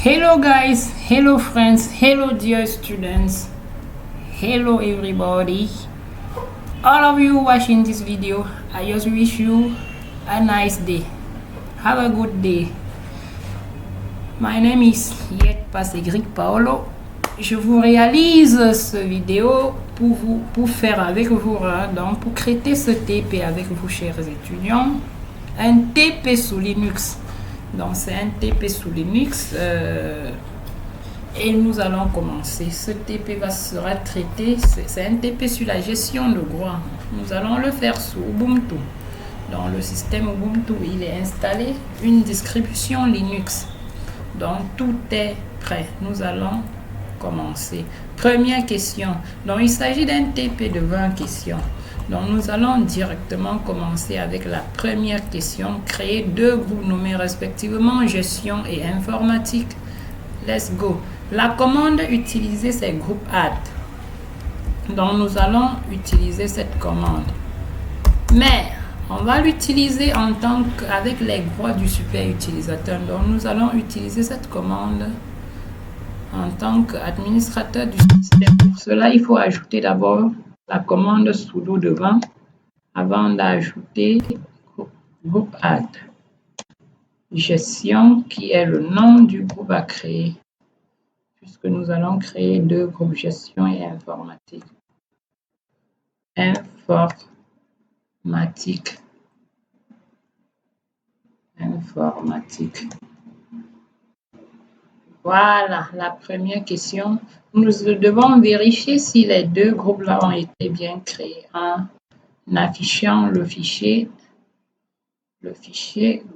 Hello guys, hello friends, hello dear students, hello everybody. All of you watching this video, I just wish you a nice day. Have a good day. My name is Yet Pasegric Paolo. Je vous réalise ce vidéo pour faire avec vous, donc pour créer ce TP avec vous chers étudiants, un TP sous Linux. Donc c'est un TP sous Linux et nous allons commencer. Ce TP sera traité, c'est un TP sur la gestion de droits. Nous allons le faire sous Ubuntu. Dans le système Ubuntu, il est installé une distribution Linux. Donc tout est prêt. Nous allons commencer. Première question. Donc il s'agit d'un TP de 20 questions. Donc nous allons directement commencer avec la première question. Créer deux groupes nommés respectivement gestion et informatique. Let's go. La commande utilisée, c'est groupe add. Donc nous allons utiliser cette commande. Mais on va l'utiliser en tant qu'avec les droits du super utilisateur. Donc nous allons utiliser cette commande en tant qu'administrateur du système. Pour cela, il faut ajouter d'abord la commande sudo devant avant d'ajouter groupe add. Gestion qui est le nom du groupe à créer, puisque nous allons créer deux groupes gestion et informatique. Informatique. Voilà la première question. Nous devons vérifier si les deux groupes-là ont été bien créés en affichant le fichier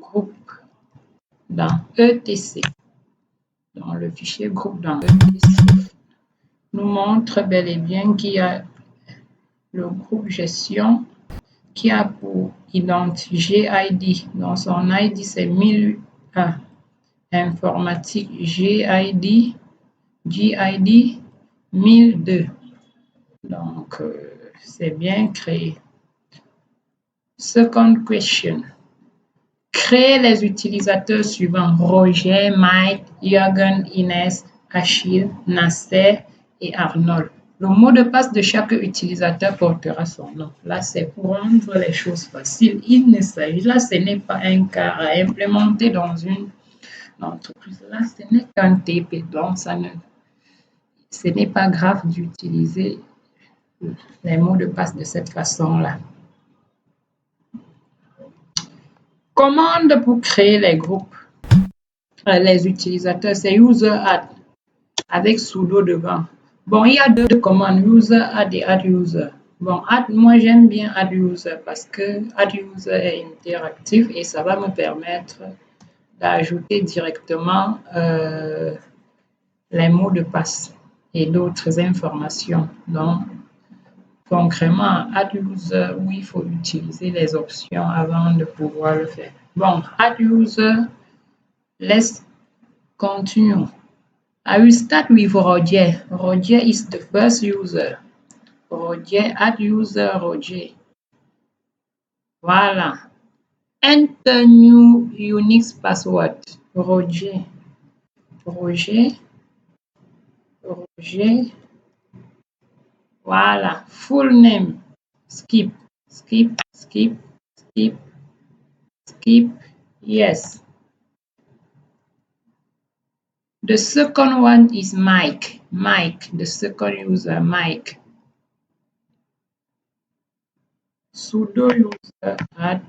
groupe dans ETC. Donc le fichier groupe dans ETC nous montre bel et bien qu'il y a le groupe gestion qui a pour identifier GID. Donc son ID c'est 1001. Informatique GID 1002. Donc c'est bien créé. Second question. Créer les utilisateurs suivants: Roger, Mike, Jürgen, Inès, Achille, Nasser et Arnold. Le mot de passe de chaque utilisateur portera son nom. Là, c'est pour rendre les choses faciles. Là, ce n'est pas un cas à implémenter dans une entreprise. Là, ce n'est qu'un TP, donc ce n'est pas grave d'utiliser les mots de passe de cette façon-là. Commande pour créer les groupes, les utilisateurs, c'est user add avec sudo devant. Bon, il y a deux commandes, user add et add user. Bon, moi j'aime bien add user parce que add user est interactif et ça va me permettre d'ajouter directement les mots de passe et d'autres informations. Donc, concrètement, add user, où il faut utiliser les options avant de pouvoir le faire. Bon, add user, let's continue. I will start with Roger. Roger is the first user. Roger, add user Roger. Voilà. Enter new Unix password. Roger. Voilà. Full name. Skip. Yes. The second one is Mike. The second user, Mike. Sudo user add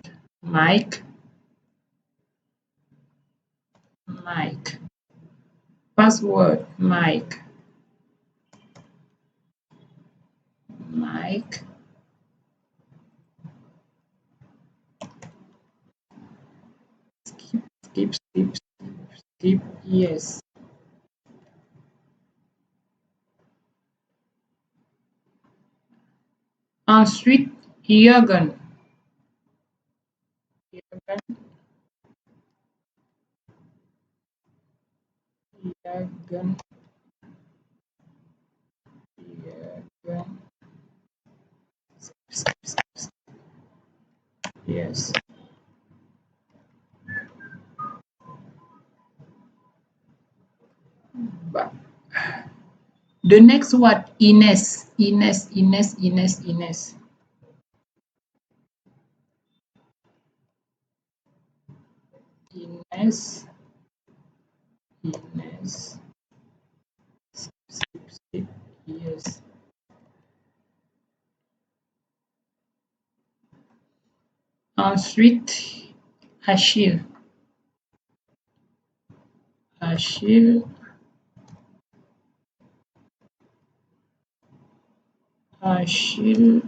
Mike. Password Mike. Skip, yes. Ensuite, Jürgen. Yes. But the next word, Ines, Ines, Ines, Ines, Ines. Ines, Ines, skip, skip, yes. Ensuite, Achille, Achille, Achille,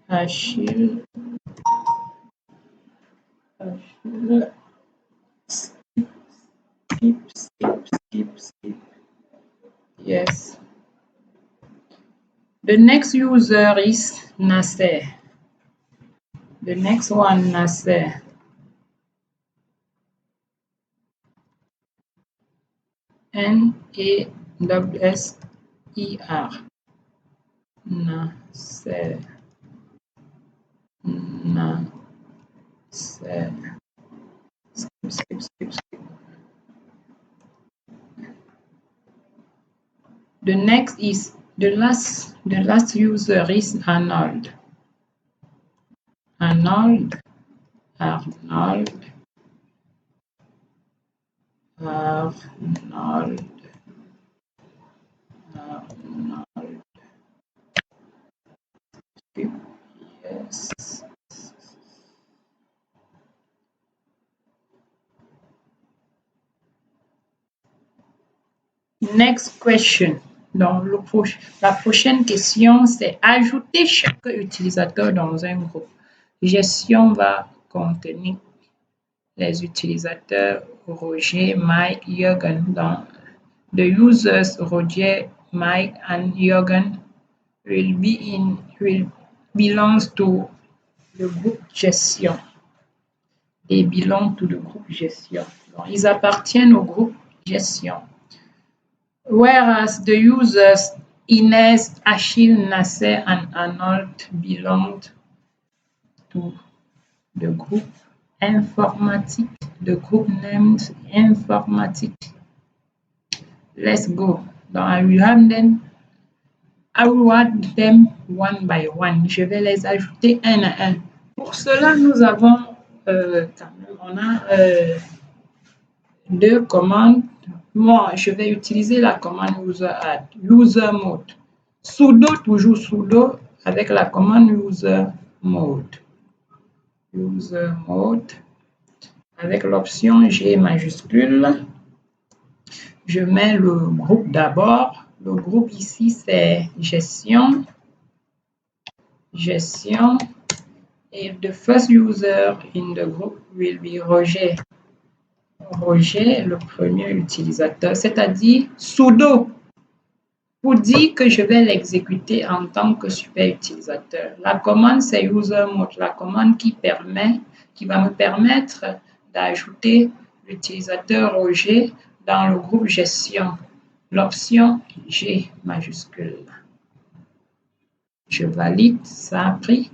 Achille, Achille, skip, skip, skip, skip. Yes. The next user is Nasser. The next one, Nasser. Nasser. Nasser. Nasser. Skip, skip, skip, skip. The next is the last user is Arnold. Arnold. Arnold. Arnold. Arnold. Yes. Next question. Donc, la prochaine question, c'est ajouter chaque utilisateur dans un groupe. Gestion va contenir les utilisateurs Roger, Mike, Jürgen. Dans the users Roger, Mike, and Jürgen will belongs to the group gestion. They belong to the group gestion. Donc, ils appartiennent au groupe gestion. Whereas the users Ines, Achille, Nasser, and Arnold belonged to the group informatique, the group named informatique. Let's go. Donc, I will add them one by one. Je vais les ajouter un à un. Pour cela, nous avons deux commandes. Moi, je vais utiliser la commande user add, user mode. Sudo, toujours sudo, avec la commande user mode. User mode, avec l'option G majuscule. Je mets le groupe d'abord. Le groupe ici, c'est gestion. Gestion. Et the first user in the group will be Roger. Roger, le premier utilisateur, c'est-à-dire sudo, pour dire que je vais l'exécuter en tant que super utilisateur. La commande, c'est user mode, la commande qui va me permettre d'ajouter l'utilisateur Roger dans le groupe gestion. L'option G majuscule. Je valide, ça a pris.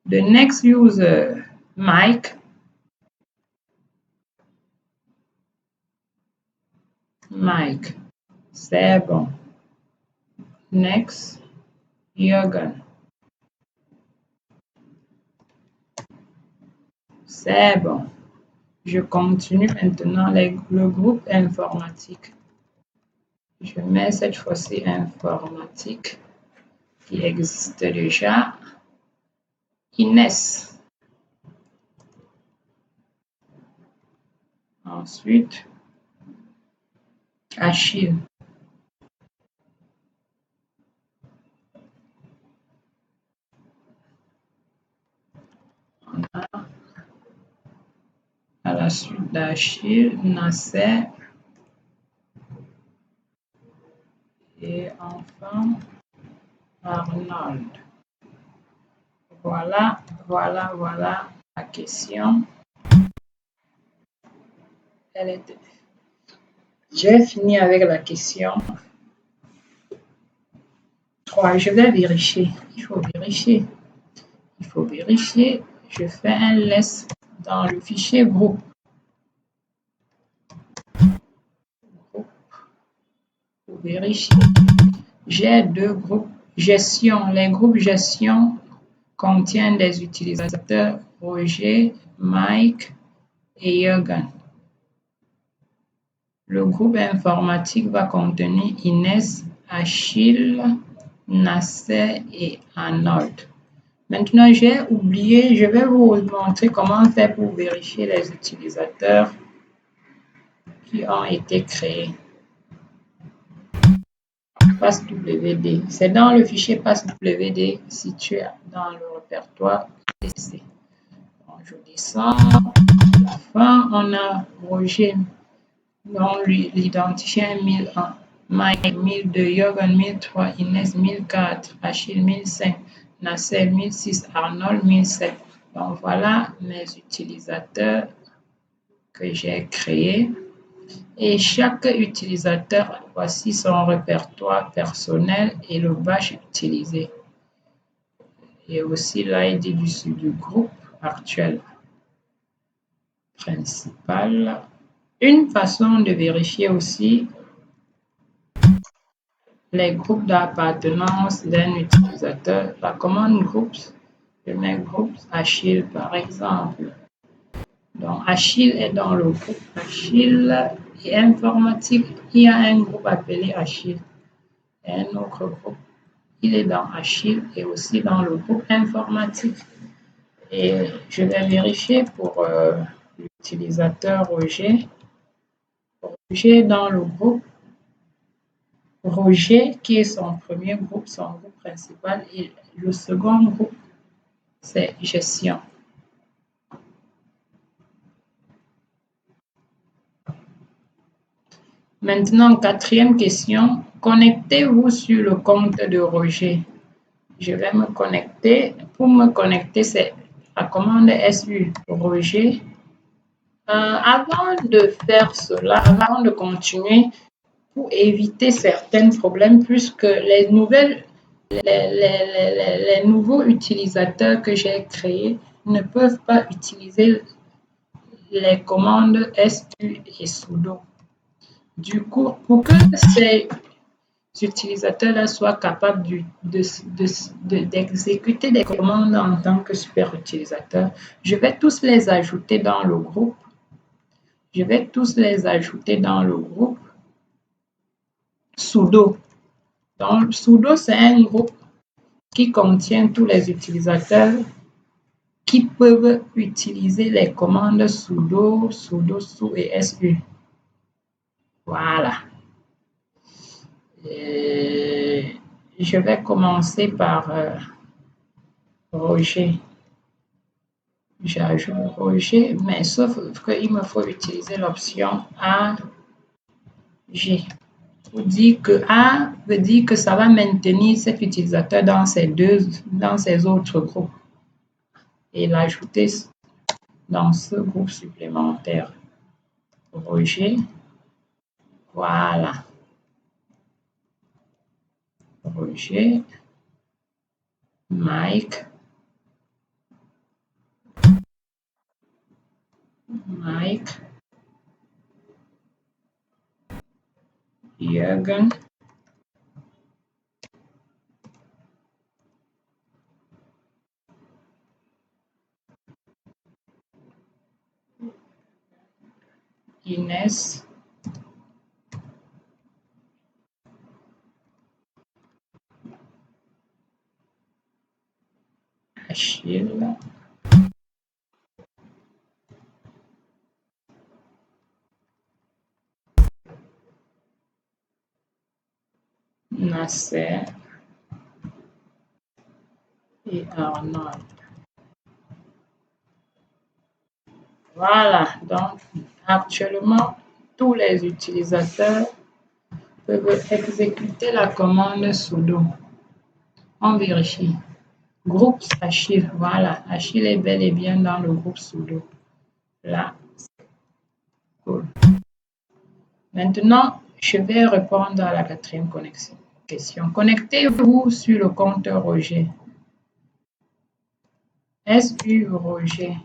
The next user, Mike. Mike, c'est bon. Next, Jürgen. C'est bon. Je continue maintenant le groupe informatique. Je mets cette fois-ci informatique qui existe déjà. Inès. Ensuite, Achille. On a à la suite d'Achille, Nasser. Et enfin, Arnold. Voilà la question. J'ai fini avec la question 3. Je vais vérifier. Il faut vérifier. Je fais un less dans le fichier groupe. vérifier. J'ai deux groupes gestion. Les groupes gestion contiennent des utilisateurs Roger, Mike et Jürgen. Le groupe informatique va contenir Inès, Achille, Nasser et Arnold. Maintenant, j'ai oublié, je vais vous montrer comment faire pour vérifier les utilisateurs qui ont été créés. PassWD, c'est dans le fichier PassWD situé dans le répertoire TC. Donc, je descends. À la fin, on a Roger, dont l'identifiant 1001, Mike 1002, Jürgen 1003, Inès 1004, Achille 1005, Nasser 1006, Arnold 1007. Donc voilà mes utilisateurs que j'ai créés. Et chaque utilisateur, voici son répertoire personnel et le bash utilisé. Et aussi l'ID du groupe actuel principal. Une façon de vérifier aussi les groupes d'appartenance d'un utilisateur, la commande groups, je mets groups Achille par exemple. Donc Achille est dans le groupe Achille et informatique, il y a un groupe appelé Achille et un autre groupe. Il est dans Achille et aussi dans le groupe informatique. Et je vais vérifier pour l'utilisateur Roger. Roger dans le groupe Roger, qui est son premier groupe, son groupe principal, et le second groupe, c'est gestion. Maintenant, quatrième question, connectez-vous sur le compte de Roger. Je vais me connecter. Pour me connecter, c'est la commande SU Roger. Avant de faire cela, avant de continuer, pour éviter certains problèmes, puisque les nouveaux utilisateurs que j'ai créés ne peuvent pas utiliser les commandes SU et sudo. Du coup, pour que ces utilisateurs-là soient capables d'exécuter des commandes en tant que super utilisateur, je vais tous les ajouter dans le groupe. Je vais tous les ajouter dans le groupe sudo. Donc, sudo, c'est un groupe qui contient tous les utilisateurs qui peuvent utiliser les commandes sudo, sudo su et su. Voilà. Et je vais commencer par Roger. J'ajoute Roger, mais sauf qu'il me faut utiliser l'option AG. Vous dire que A veut dire que ça va maintenir cet utilisateur dans ces autres groupes et l'ajouter dans ce groupe supplémentaire. Roger, voilà. Roger, Mike, Jürgen, Inès, Achille, Nasser et Arnold. Voilà, donc actuellement, tous les utilisateurs peuvent exécuter la commande sudo. On vérifie. Groupe Achille, voilà, Achille est bel et bien dans le groupe sudo. Là, cool. Maintenant, je vais répondre à la quatrième question. Connectez-vous sur le compte Roger. SU Roger.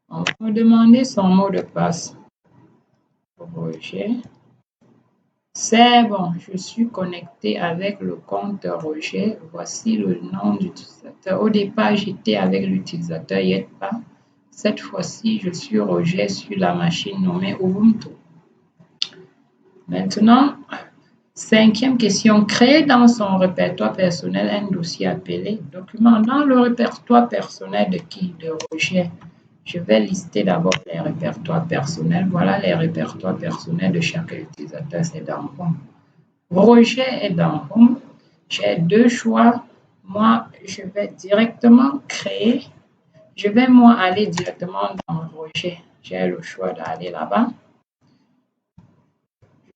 On va me demander son mot de passe. Roger. C'est bon, je suis connecté avec le compte Roger. Voici le nom d'utilisateur. Au départ, j'étais avec l'utilisateur Yetpa. Cette fois-ci, je suis Roger sur la machine nommée Ubuntu. Maintenant, cinquième question. Créer dans son répertoire personnel un dossier appelé document. Dans le répertoire personnel de qui? De Roger. Je vais lister d'abord les répertoires personnels. Voilà les répertoires personnels de chaque utilisateur. C'est dans Home. Roger est dans Home. J'ai deux choix. Moi, je vais directement créer. Je vais moi aller directement dans Roger. J'ai le choix d'aller là-bas.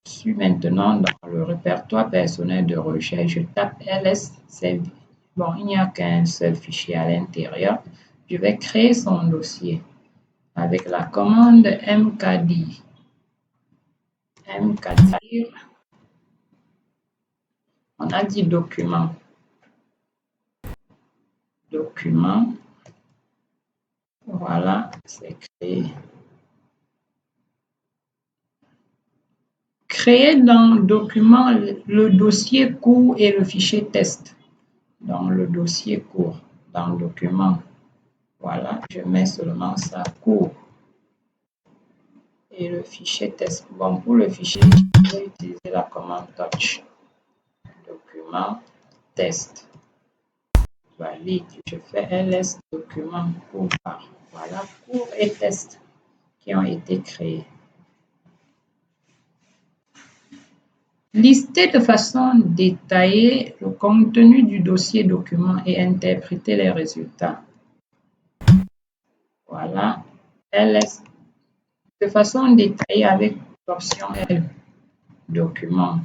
Je suis maintenant dans le répertoire personnel de Roger. Je tape ls. Bon, il n'y a qu'un seul fichier à l'intérieur. Je vais créer son dossier avec la commande mkdir. Mkdir, on a dit document. Document, voilà, c'est créé. Créer dans document le dossier cours et le fichier test. Dans le dossier cours, dans le document, voilà, je mets seulement ça cours. Et le fichier test. Bon, pour le fichier, je vais utiliser la commande touch. Document test. Valide. Je fais ls document cours par. Voilà, cours et test qui ont été créés. Lister de façon détaillée le contenu du dossier document et interpréter les résultats. Voilà, ls de façon détaillée avec l'option L. Document.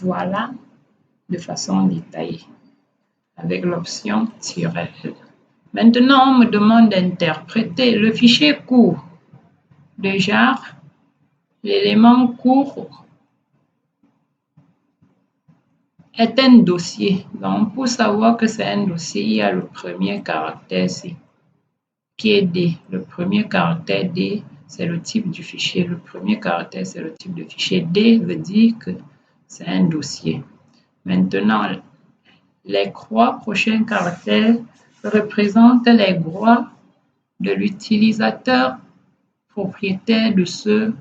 Voilà, de façon détaillée avec l'option -L. Maintenant, on me demande d'interpréter le fichier cours. Déjà, l'élément cours est un dossier. Donc, pour savoir que c'est un dossier, il y a le premier caractère ici, qui est D. Le premier caractère D, c'est le type du fichier. Le premier caractère, c'est le type de fichier. D veut dire que c'est un dossier. Maintenant, les 3 prochains caractères représentent les droits de l'utilisateur propriétaire de ce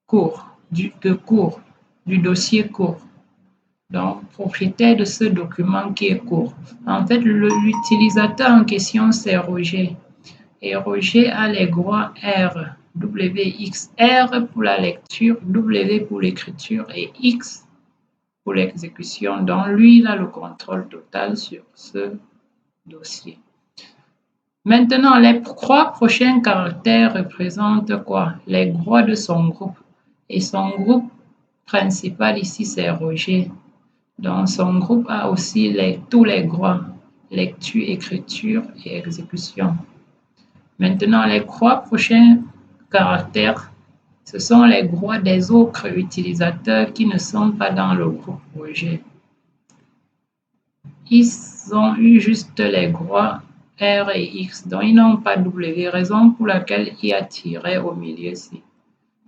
cours, du dossier cours. Donc, propriétaire de ce document qui est court. En fait, l'utilisateur en question, c'est Roger. Et Roger a les droits R, W, X. R pour la lecture, W pour l'écriture et X pour l'exécution. Donc, lui, il a le contrôle total sur ce dossier. Maintenant, les 3 prochains caractères représentent quoi? Les droits de son groupe. Et son groupe principal ici, c'est Roger. Donc, son groupe a aussi tous les droits, lecture, écriture et exécution. Maintenant, les 3 prochains caractères, ce sont les droits des autres utilisateurs qui ne sont pas dans le groupe Roger. Ils ont eu juste les droits R et X, donc ils n'ont pas W, raison pour laquelle il y a tiré au milieu ici.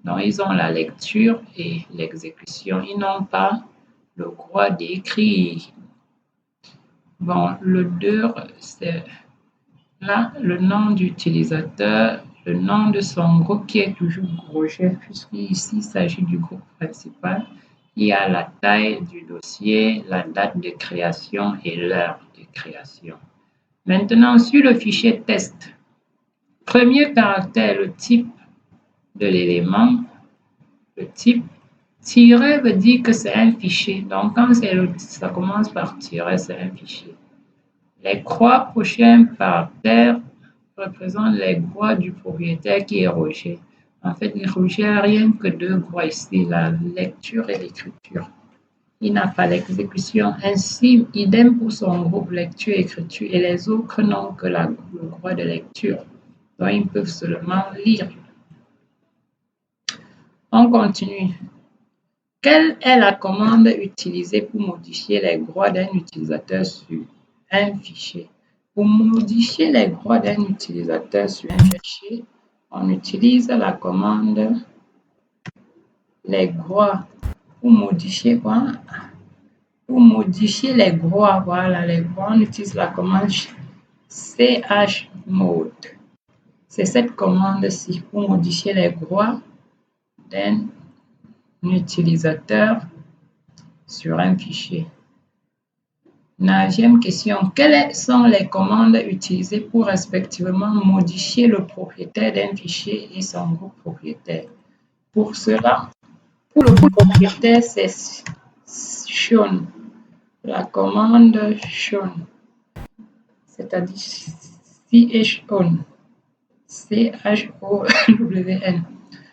Donc, ils ont la lecture et l'exécution, ils n'ont pas le droit d'écrire. Bon, le DIR, c'est là le nom d'utilisateur, le nom de son groupe qui est toujours Roger, puisqu'ici il s'agit du groupe principal. Il y a la taille du dossier, la date de création et l'heure de création. Maintenant, sur le fichier test, premier caractère, le type de l'élément, le type. Tiret veut dire que c'est un fichier. Donc, quand ça commence par tiret, c'est un fichier. Les 3 prochains caractères représentent les droits du propriétaire qui est Roger. En fait, Roger n'a rien que 2 droits ici, la lecture et l'écriture. Il n'a pas l'exécution. Ainsi, idem pour son groupe lecture et écriture. Et les autres n'ont que le droit de lecture. Donc, ils peuvent seulement lire. On continue. Quelle est la commande utilisée pour modifier les droits d'un utilisateur sur un fichier? Pour modifier les droits d'un utilisateur sur un fichier, on utilise la commande les droits, pour modifier quoi? Pour modifier les droits, voilà, les droits, on utilise la commande chmod. C'est cette commande-ci pour modifier les droits d'un utilisateur sur un fichier. 9e question. Quelles sont les commandes utilisées pour respectivement modifier le propriétaire d'un fichier et son groupe propriétaire? Pour cela, pour le groupe propriétaire, c'est chown. La commande chown, c'est-à-dire chown. chown.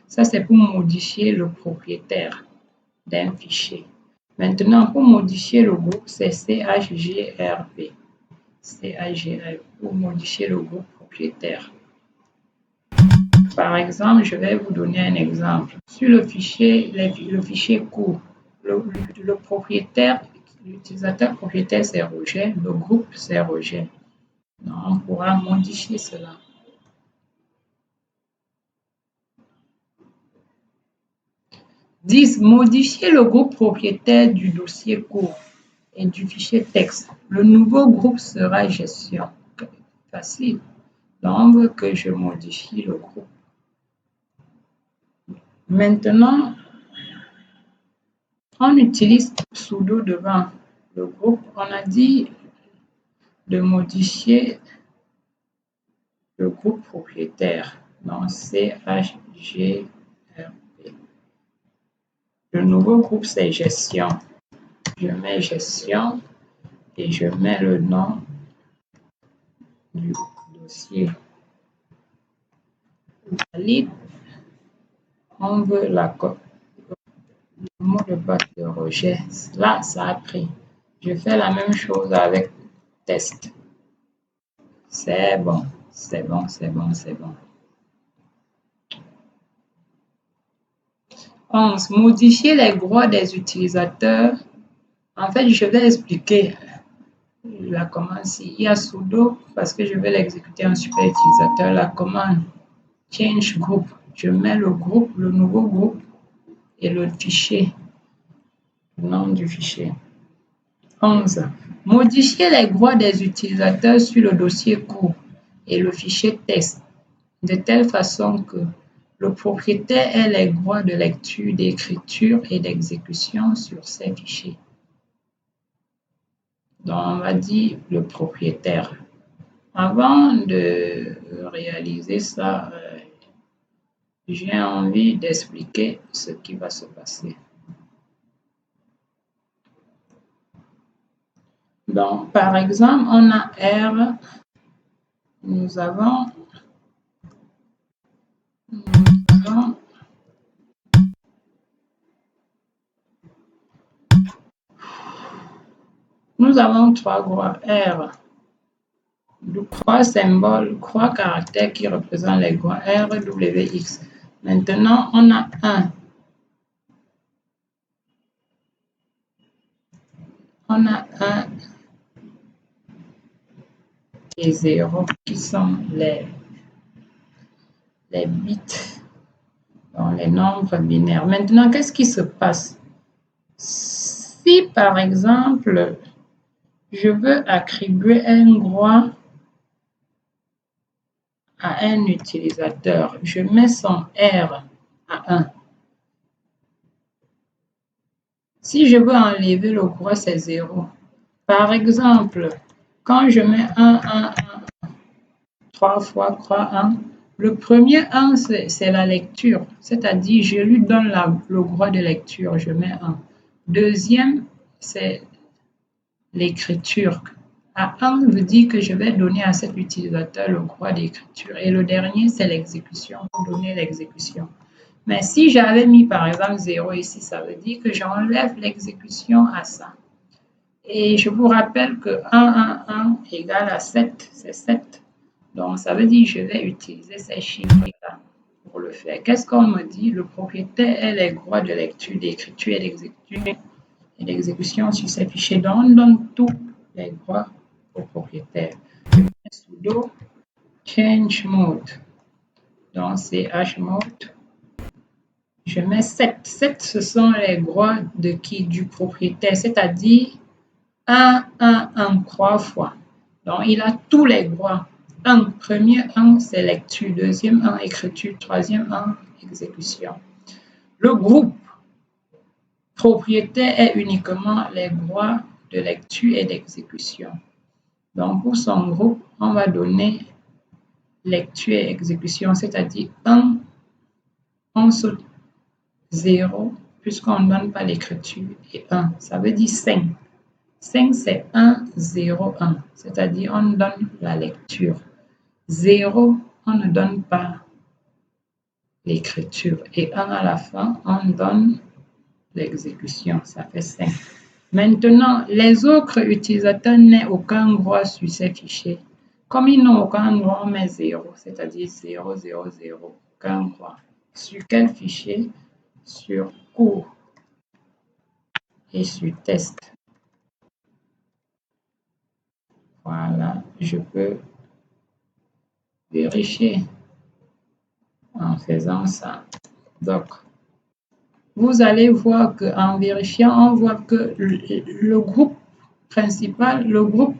Ça, c'est pour modifier le propriétaire d'un fichier. Maintenant, pour modifier le groupe, c'est chgrp. chgrp pour modifier le groupe propriétaire. Par exemple, je vais vous donner un exemple. Sur le fichier cours, le propriétaire, l'utilisateur propriétaire, c'est Roger, le groupe, c'est Roger. Donc, on pourra modifier cela. Modifier le groupe propriétaire du dossier cours et du fichier texte. Le nouveau groupe sera gestion. Facile. Donc, on veut que je modifie le groupe. Maintenant, on utilise sudo devant le groupe. On a dit de modifier le groupe propriétaire. Donc, chgrp. Le nouveau groupe, c'est gestion. Je mets gestion et je mets le nom du dossier. Valide. On veut le mot de passe de Roger. Là, ça a pris. Je fais la même chose avec test. C'est bon, c'est bon, c'est bon, c'est bon. 11. Modifier les droits des utilisateurs. En fait, je vais expliquer la commande ici. Il y a sudo parce que je vais l'exécuter en super utilisateur. La commande change group. Je mets le groupe, le nouveau groupe et le fichier, le nom du fichier. 11. Modifier les droits des utilisateurs sur le dossier cours et le fichier texte de telle façon que le propriétaire ait les droits de lecture, d'écriture et d'exécution sur ces fichiers. Donc, on va dire le propriétaire. Avant de réaliser ça, j'ai envie d'expliquer ce qui va se passer. Donc, par exemple, on a R, nous avons trois droits R, trois symboles, trois caractères qui représentent les droits R, W, X. Maintenant, on a 1. On a 1 et 0 qui sont les bits, donc les nombres binaires. Maintenant, qu'est-ce qui se passe? Si, par exemple, je veux attribuer un droit à un utilisateur, je mets son R à 1. Si je veux enlever le droit, c'est 0. Par exemple, quand je mets 1, 1, 1, 3 fois croix 1, le premier 1, c'est la lecture, c'est-à-dire je lui donne le droit de lecture, je mets 1. Deuxième, c'est l'écriture. À 1 veut dire que je vais donner à cet utilisateur le droit d'écriture. Et le dernier, c'est l'exécution, pour donner l'exécution. Mais si j'avais mis par exemple 0 ici, ça veut dire que j'enlève l'exécution à ça. Et je vous rappelle que 1, 1, 1 égale à 7, c'est 7. Donc, ça veut dire que je vais utiliser ces chiffres-là pour le faire. Qu'est-ce qu'on me dit? Le propriétaire a les droits de lecture, d'écriture et d'exécution sur ces fichiers. Donc, on donne tous les droits au propriétaire. Je mets sudo change mode. Donc, c'est chmod. je mets 7. 7, ce sont les droits de qui? Du propriétaire, c'est-à-dire 1, 1, 1, 3 fois. Donc, il a tous les droits. 1, premier 1, c'est lecture. Deuxième 1, écriture. Troisième 1, exécution. Le groupe propriétaire est uniquement les droits de lecture et d'exécution. Donc, pour son groupe, on va donner lecture et exécution, c'est-à-dire 1, on saute 0, puisqu'on ne donne pas l'écriture, et 1. Ça veut dire 5. 5, c'est 1, 0, 1, c'est-à-dire on donne la lecture. 0, on ne donne pas l'écriture. Et 1 à la fin, on donne l'exécution. Ça fait 5. Maintenant, les autres utilisateurs n'ont aucun droit sur ces fichiers. Comme ils n'ont aucun droit, on met 0, c'est-à-dire 0, 0, 0, aucun droit. Sur quel fichier? Sur cours et sur test. Voilà, je peux vérifier en faisant ça. Donc, vous allez voir qu'en vérifiant, on voit que le groupe principal, le groupe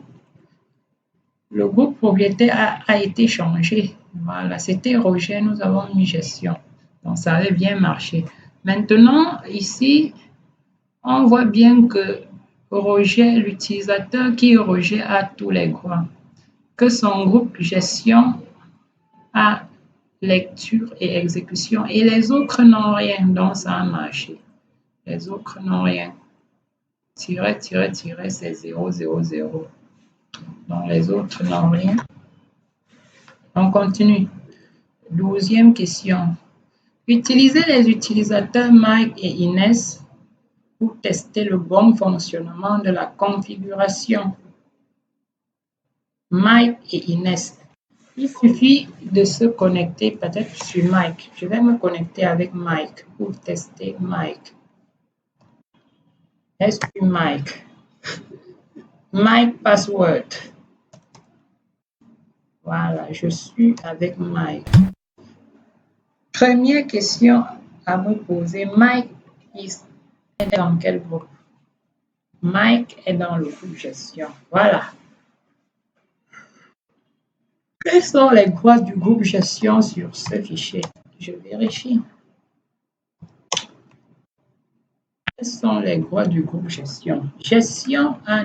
propriétaire a été changé. Voilà, c'était Roger, nous avons mis gestion. Donc, ça avait bien marché. Maintenant, ici, on voit bien que Roger, l'utilisateur qui est Roger, a tous les droits. Que son groupe gestion a lecture et exécution et les autres n'ont rien, donc ça a marché. Les autres n'ont rien. Tiret, tiret, tiret, c'est 0, 0, 0. Donc les autres n'ont rien. On continue. 12e question. Utilisez les utilisateurs Mike et Inès pour tester le bon fonctionnement de la configuration. Mike et Inès. Il suffit de se connecter peut-être sur Mike. Je vais me connecter avec Mike pour tester Mike. Est-ce que Mike? Mike password. Voilà, je suis avec Mike. Première question à me poser. Mike est dans quel groupe? Mike est dans le groupe gestion. Voilà. Quels sont les droits du groupe gestion sur ce fichier? Je vérifie. Quels sont les droits du groupe gestion? Gestion a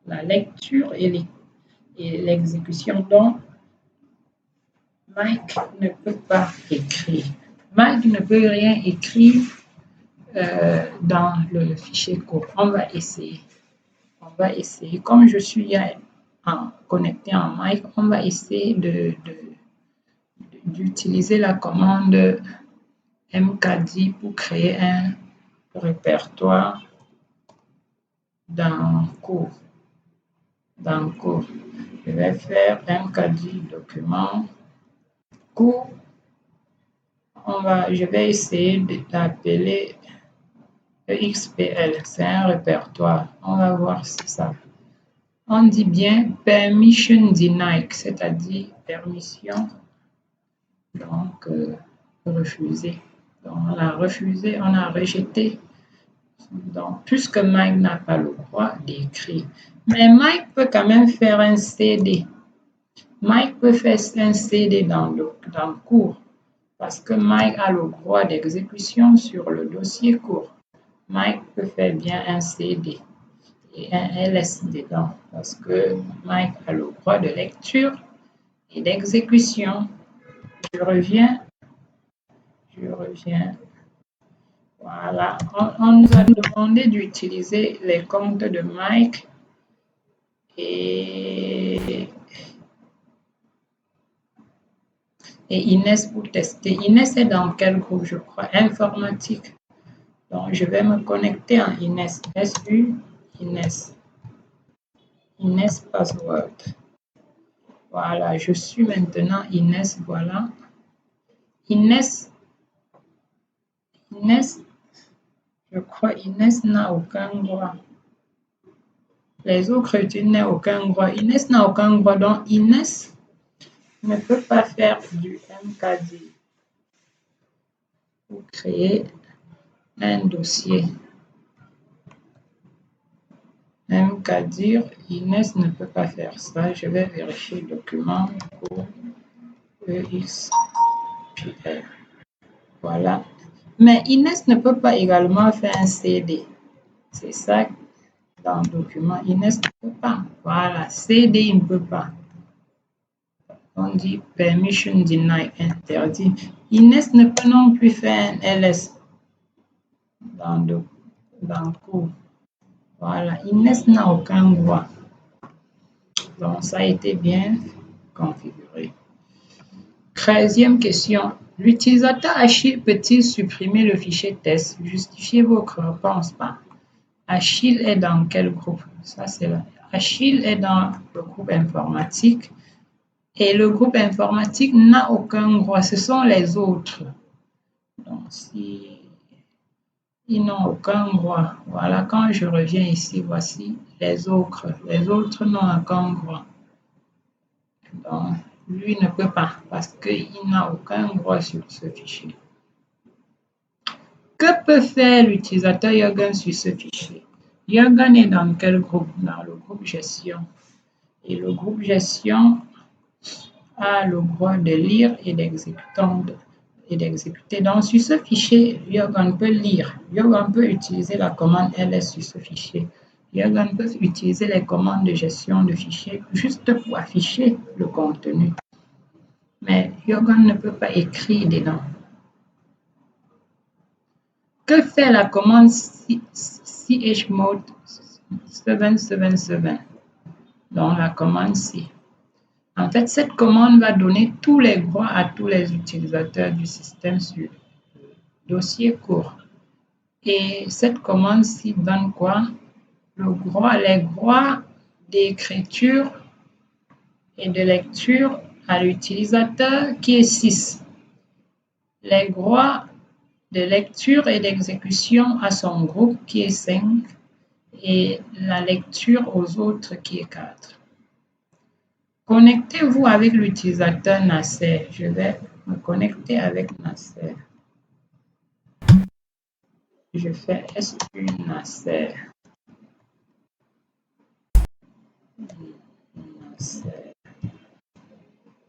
la lecture et l'exécution dont Mike ne peut pas écrire. Mike ne peut rien écrire dans le fichier cours. On va essayer. On va essayer. Comme je suis connecté en Mike, on va essayer d'utiliser la commande mkdir pour créer un répertoire dans cours. Dans cours, je vais faire mkdir document cours. Je vais essayer d'appeler XPL, c'est un répertoire. On va voir si ça. On dit bien permission denied, c'est-à-dire permission, donc refusé. Donc on a refusé, on a rejeté. Donc, puisque Mike n'a pas le droit d'écrire. Mais Mike peut quand même faire un CD. Mike peut faire un CD dans le cours parce que Mike a le droit d'exécution sur le dossier cours. Mike peut faire bien un CD et un LS dedans parce que Mike a le droit de lecture et d'exécution. Je reviens. Voilà, on nous a demandé d'utiliser les comptes de Mike et Inès pour tester. Inès est dans quel groupe, je crois? Informatique. Donc, je vais me connecter en Inès. SU, Inès. Inès password. Voilà, je suis maintenant Inès. Voilà. Inès, je crois Inès n'a aucun droit. Les autres n'ont aucun droit. Inès n'a aucun droit. Donc, Inès ne peut pas faire du mkdir. pour créer un dossier. Même qu'à dire, Inès ne peut pas faire ça. Je vais vérifier le document pour EXPR. Voilà. Mais Inès ne peut pas également faire un CD. C'est ça dans le document. Inès ne peut pas. Voilà. CD, il ne peut pas. On dit permission denied, interdit. Inès ne peut non plus faire un LS dans le cours. Voilà. Inès n'a aucun droit. Donc, ça a été bien configuré. 13e question. L'utilisateur Achille peut-il supprimer le fichier test? Justifiez votre réponse. Achille est dans quel groupe? Ça, c'est là. Achille est dans le groupe informatique. Et le groupe informatique n'a aucun droit. Ce sont les autres. Donc, si ils n'ont aucun droit. Voilà, quand je reviens ici, voici les autres. Les autres n'ont aucun droit. Donc, lui ne peut pas parce qu'il n'a aucun droit sur ce fichier. Que peut faire l'utilisateur Jürgen sur ce fichier? Jürgen est dans quel groupe? Dans le groupe gestion. Et le groupe gestion a le droit de lire et d'exécuter. Donc, sur ce fichier, Jürgen peut lire. Jürgen peut utiliser la commande ls sur ce fichier. Jürgen peut utiliser les commandes de gestion de fichiers juste pour afficher le contenu. Mais Jürgen ne peut pas écrire dedans. Que fait la commande chmod 777? Donc, la commande C. En fait, cette commande va donner tous les droits à tous les utilisateurs du système sur le dossier court. Et cette commande-ci donne quoi? Les droits d'écriture et de lecture à l'utilisateur qui est 6. Les droits de lecture et d'exécution à son groupe qui est 5. Et la lecture aux autres qui est 4. Connectez-vous avec l'utilisateur Nasser. Je vais me connecter avec Nasser. Je fais SU Nasser. Nasser.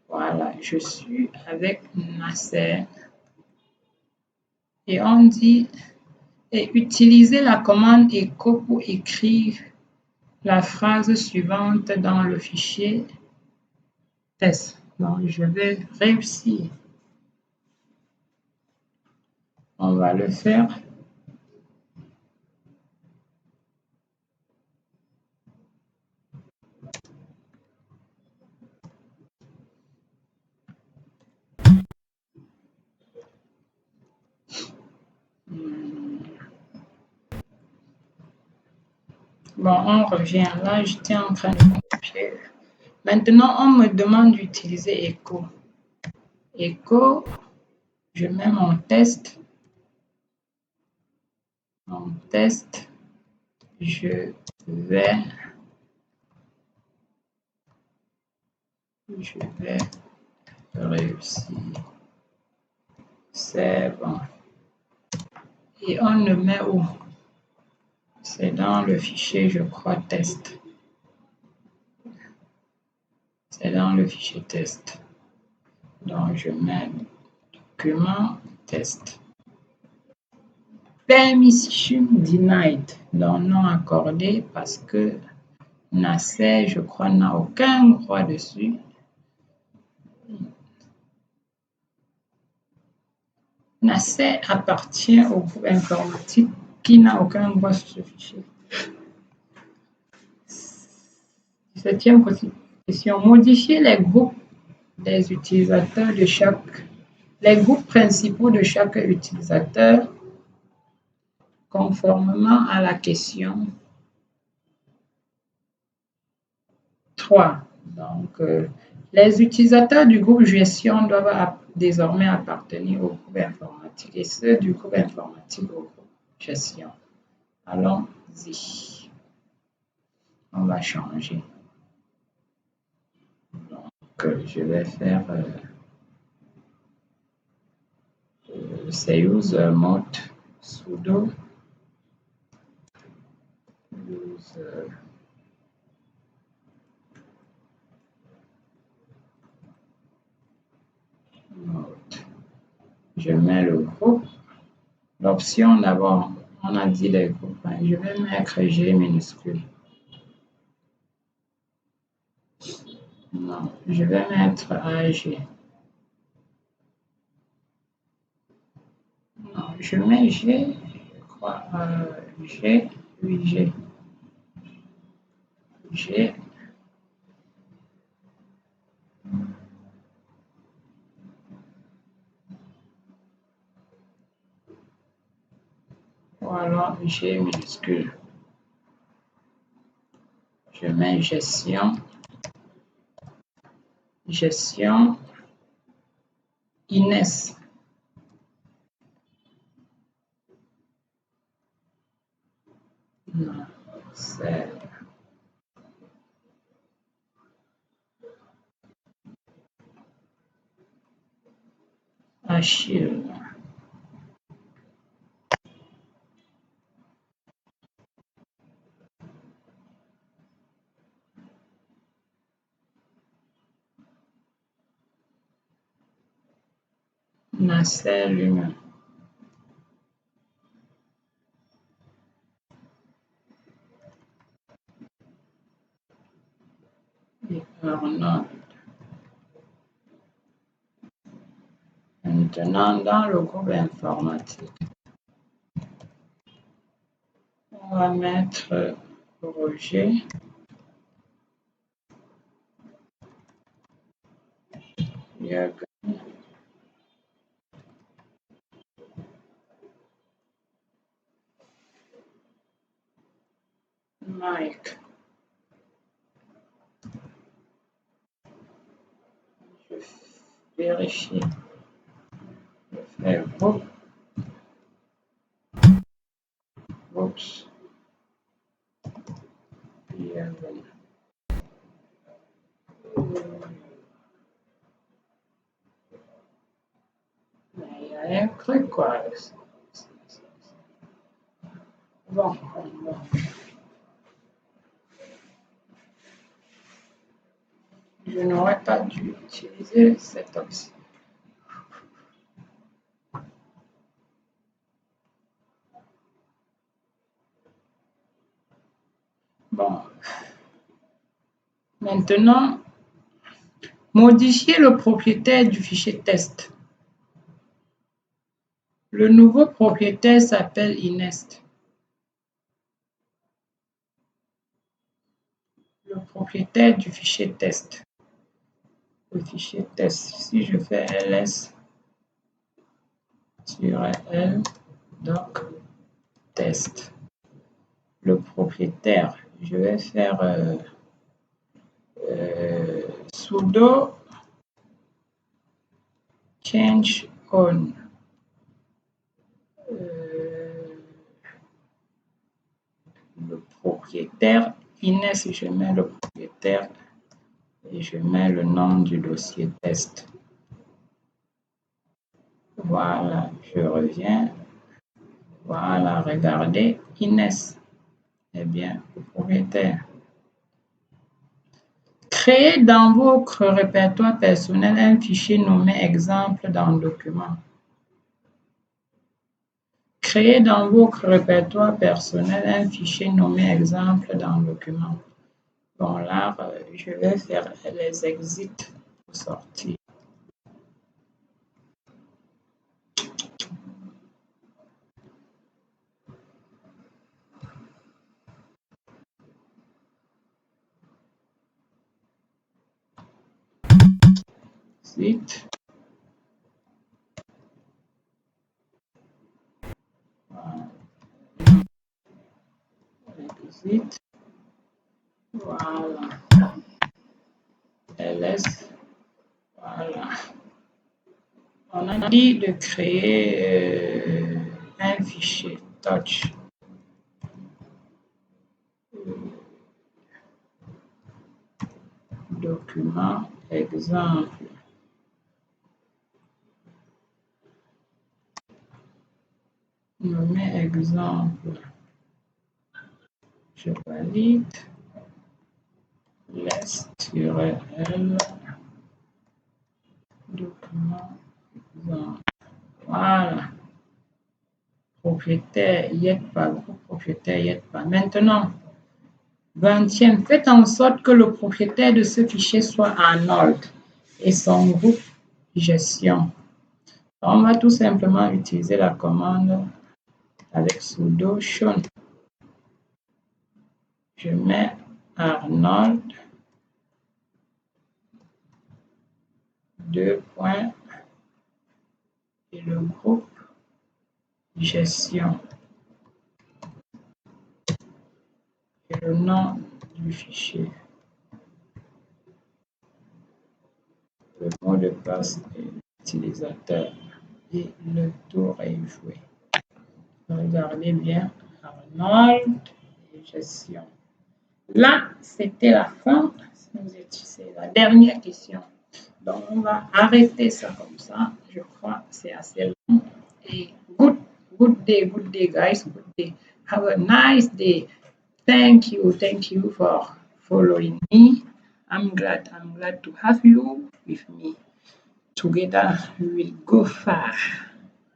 Voilà, je suis avec Nasser. Et on dit utiliser la commande echo pour écrire la phrase suivante dans le fichier test. Donc, je vais réussir. On va le faire. Bon, on revient là, j'étais en train de copier. Maintenant, on me demande d'utiliser echo. Echo, je mets mon test. Mon test, je vais réussir. C'est bon. Et on le met où? C'est dans le fichier, je crois, test. C'est dans le fichier test. Donc, je mets document test. Permission denied, donc non accordé parce que Nasser, je crois, n'a aucun droit dessus. Nasser appartient au groupe informatique qui n'a aucun droit sur ce fichier. 17e question. Modifier les groupes des utilisateurs de les groupes principaux de chaque utilisateur conformément à la question 3. Donc, les utilisateurs du groupe gestion doivent désormais appartenir au groupe informatique et ceux du groupe informatique au groupe gestion. Allons-y. On va changer. Donc, je vais faire c'est user mode sudo user mode. Je mets le groupe. L'option d'abord, on a dit les groupes. Je vais mettre G minuscule. Non, je vais mettre AG. Non, je mets G, je crois, G, oui, G. G. Voilà, G minuscule. Je mets gestion. Gestion. Inès. Non, c'est Achille. Nasser lui-même. Et Arnold. Maintenant, dans le groupe informatique, on va mettre Roger. Mike. Je vérifie. Je fais groupe. Oups. Bienvenue. Mais il y a un truc quoi. Bon. Je n'aurais pas dû utiliser cette option. Bon. Maintenant, modifier le propriétaire du fichier test. Le nouveau propriétaire s'appelle Inest. Le propriétaire du fichier test. Le fichier test. Si je fais ls-l doc test. Le propriétaire, je vais faire sudo change on. Le propriétaire Inès, je mets le propriétaire et je mets le nom du dossier test. Voilà, je reviens. Voilà, regardez, Inès. Eh bien, le propriétaire. Créez dans votre répertoire personnel un fichier nommé exemple dans le document. Créez dans votre répertoire personnel un fichier nommé exemple dans le document. Bon, là, je vais faire les exits pour sortir. Exit. Voilà. Exit. Voilà. ls. Voilà. On a dit de créer un fichier touch. Document exemple. Je mets exemple. Je valide. Lest-URL. Document. Exemple. Voilà. Propriétaire, YETPA, groupe propriétaire, YETPA. Maintenant, 20e, faites en sorte que le propriétaire de ce fichier soit Arnold et son groupe gestion. On va tout simplement utiliser la commande avec sudo shown. Je mets Arnold, 2 points, et le groupe gestion. Et le nom du fichier. Le mot de passe est l'utilisateur et le tour est joué. Regardez bien, Arnold et gestion. Là, c'était la fin. C'est la dernière question. Donc, on va arrêter ça comme ça. Je crois que c'est assez long. Et good day, guys. Good day. Have a nice day. Thank you for following me. I'm glad to have you with me. Together we will go far.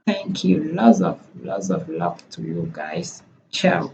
Thank you. Lots of love to you guys. Ciao.